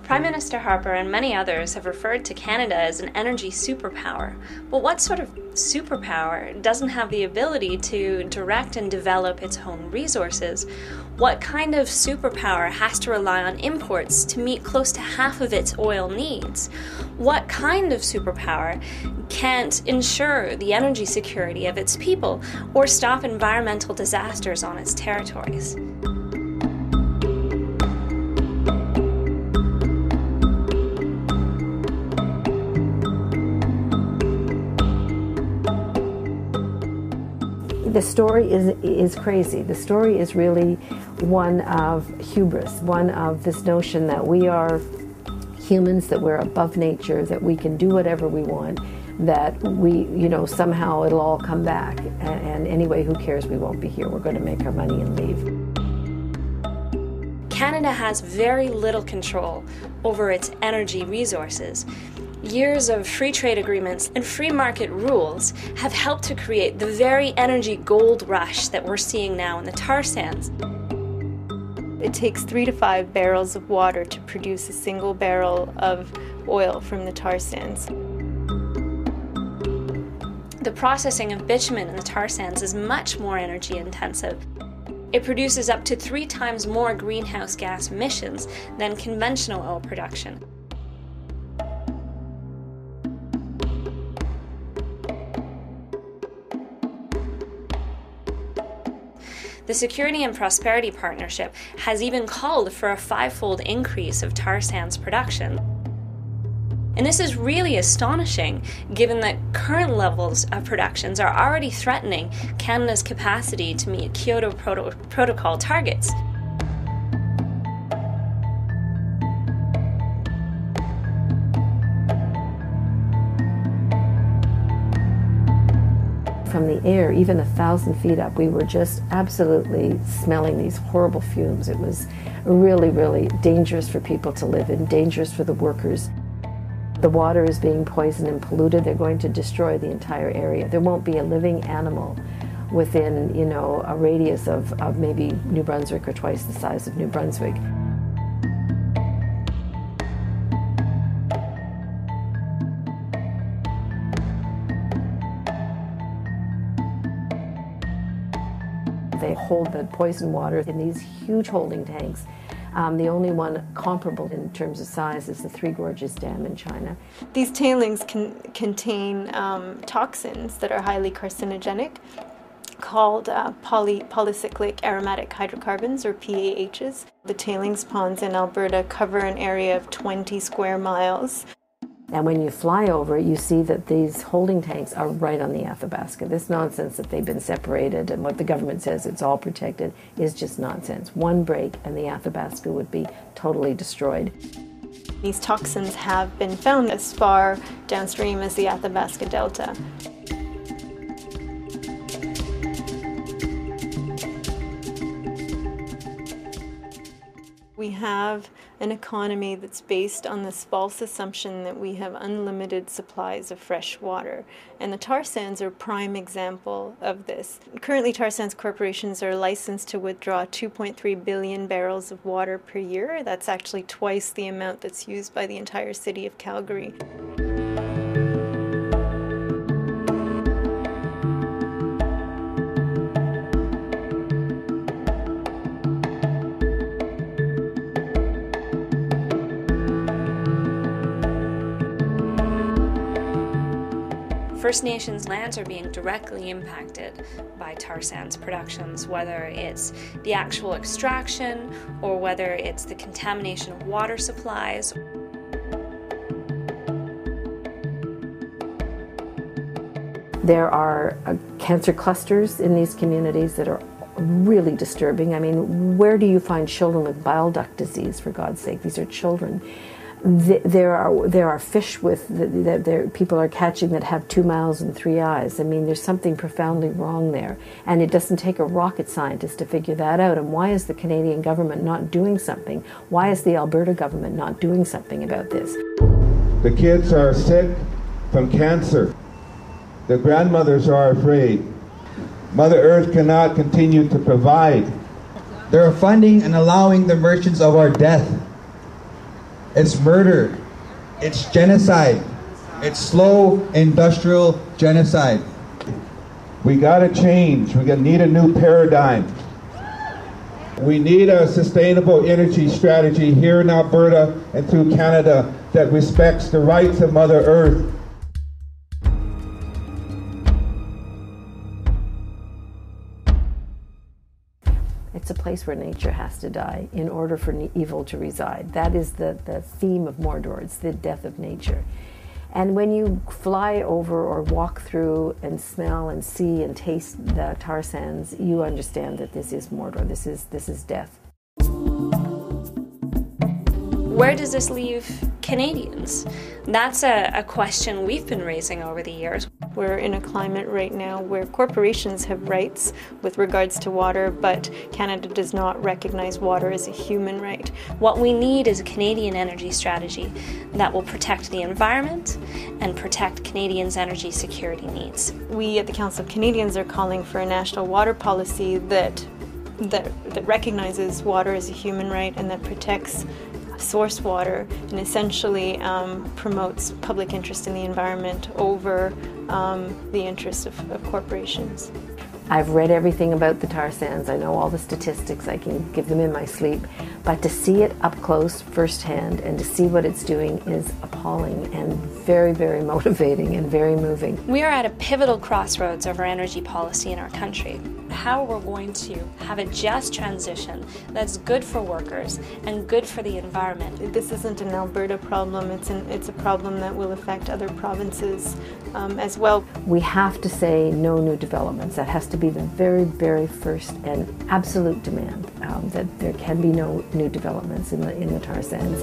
Prime Minister Harper and many others have referred to Canada as an energy superpower. But what sort of superpower doesn't have the ability to direct and develop its own resources? What kind of superpower has to rely on imports to meet close to half of its oil needs? What kind of superpower can't ensure the energy security of its people or stop environmental disasters on its territories? The story is crazy. The story is really one of hubris, one of this notion that we are humans, that we're above nature, that we can do whatever we want, that we, somehow it'll all come back. And anyway, who cares? We won't be here. We're going to make our money and leave. Canada has very little control over its energy resources. Years of free trade agreements and free market rules have helped to create the very energy gold rush that we're seeing now in the tar sands. It takes 3 to 5 barrels of water to produce a single barrel of oil from the tar sands. The processing of bitumen in the tar sands is much more energy intensive. It produces up to 3 times more greenhouse gas emissions than conventional oil production. The Security and Prosperity Partnership has even called for a 5-fold increase of tar sands production. And this is really astonishing, given that current levels of productions are already threatening Canada's capacity to meet Kyoto Protocol targets. From the air, even 1,000 feet up, we were just absolutely smelling these horrible fumes. It was really, really dangerous for people to live in, dangerous for the workers. The water is being poisoned and polluted. They're going to destroy the entire area. There won't be a living animal within, a radius of maybe New Brunswick or twice the size of New Brunswick. They hold the poison water in these huge holding tanks. The only one comparable in terms of size is the Three Gorges Dam in China. These tailings can contain toxins that are highly carcinogenic, called polycyclic aromatic hydrocarbons, or PAHs. The tailings ponds in Alberta cover an area of 20 square miles. And when you fly over it, you see that these holding tanks are right on the Athabasca. This nonsense that they've been separated and what the government says it's all protected is just nonsense. One break and the Athabasca would be totally destroyed. These toxins have been found as far downstream as the Athabasca Delta. We have an economy that's based on this false assumption that we have unlimited supplies of fresh water. And the tar sands are a prime example of this. Currently, tar sands corporations are licensed to withdraw 2.3 billion barrels of water per year. That's actually twice the amount that's used by the entire city of Calgary. First Nations lands are being directly impacted by tar sands productions, whether it's the actual extraction or whether it's the contamination of water supplies. There are cancer clusters in these communities that are really disturbing. I mean, where do you find children with bile duct disease, for God's sake? These are children. There are fish that people are catching that have 2 mouths and 3 eyes. I mean, there's something profoundly wrong there. And it doesn't take a rocket scientist to figure that out. And why is the Canadian government not doing something? Why is the Alberta government not doing something about this? The kids are sick from cancer. The grandmothers are afraid. Mother Earth cannot continue to provide. They're funding and allowing the merchants of our death. It's murder. It's genocide. It's slow industrial genocide. We gotta change. We need a new paradigm. We need a sustainable energy strategy here in Alberta and through Canada that respects the rights of Mother Earth. It's a place where nature has to die in order for evil to reside. That is the theme of Mordor. It's the death of nature. And when you fly over or walk through and smell and see and taste the tar sands, you understand that this is Mordor. This is death. Where does this leave Canadians? That's a question we've been raising over the years. We're in a climate right now where corporations have rights with regards to water, but Canada does not recognize water as a human right. What we need is a Canadian energy strategy that will protect the environment and protect Canadians' energy security needs. We at the Council of Canadians are calling for a national water policy that recognizes water as a human right and that protects source water and essentially promotes public interest in the environment over the interests of corporations. I've read everything about the tar sands. I know all the statistics. I can give them in my sleep. But to see it up close, firsthand, and to see what it's doing is appalling and very, very motivating and very moving. We are at a pivotal crossroads of our energy policy in our country. How we're going to have a just transition that's good for workers and good for the environment. This isn't an Alberta problem. It's a problem that will affect other provinces as well. We have to say no new developments. That has to be the very, very first and absolute demand, that there can be no new developments in the tar sands.